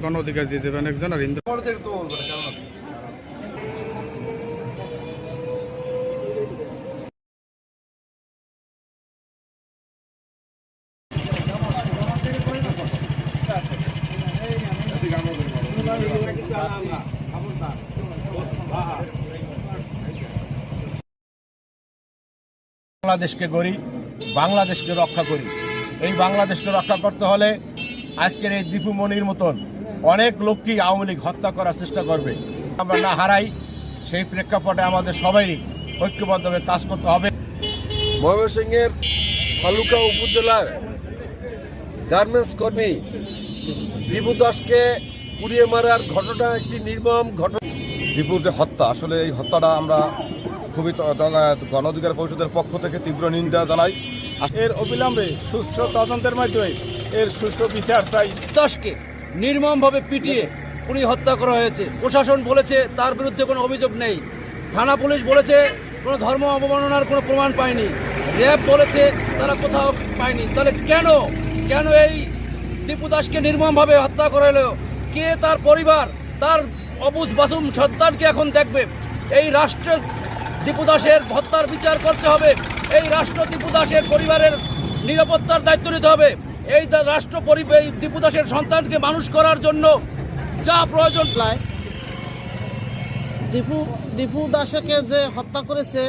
গণ অধিকার দিয়ে দেবেন একজন আর হিন্দু বাংলাদেশকে গড়ি, বাংলাদেশকে রক্ষা করি। এই বাংলাদেশকে রক্ষা করতে হলে আজকের এই দীপু মনির মতন অনেক লোককেই আওয়ামী লীগ হত্যা করার চেষ্টা করবে। আমরা না হারাই, সেই প্রেক্ষাপটে আমাদের সবাই ঐক্যবদ্ধভাবে কাজ করতে হবে। ময়মনসিংহের ফালুকা উপজেলার গার্মেন্টস কর্মী দীপু দাসকে পুড়িয়ে মারার ঘটনা একটি নির্মম ঘটনা। দীপুর যে হত্যা, আসলে এই হত্যাটা আমরা খুবই গণ অধিকার পরিষদের পক্ষ থেকে তীব্র নিন্দা জানাই। এর অবিলম্বে সুষ্ঠু তদন্তের মাধ্যমে এর সুষ্ঠু বিচার চাই। দাসকে নির্মমভাবে পিটিয়ে উনি হত্যা করা হয়েছে। প্রশাসন বলেছে তার বিরুদ্ধে কোনো অভিযোগ নেই, থানা পুলিশ বলেছে কোনো ধর্ম অবমাননার কোনো প্রমাণ পায়নি, র্যাব বলেছে তারা কোথাও পায়নি। তাহলে কেন এই দীপু দাসকে নির্মমভাবে হত্যা করা হলো? কে তার পরিবার, তার অবুঝ বাসুম সন্তানকে এখন দেখবে? এই রাষ্ট্র দীপু দাসের হত্যার বিচার করতে হবে। এই রাষ্ট্র দীপু দাসের পরিবারের নিরাপত্তার দায়িত্ব নিতে হবে। এই রাষ্ট্র দীপু দাসের সন্তানকে মানুষ করার জন্য যা প্রয়োজন। দীপু দাসকে যে হত্যা করেছে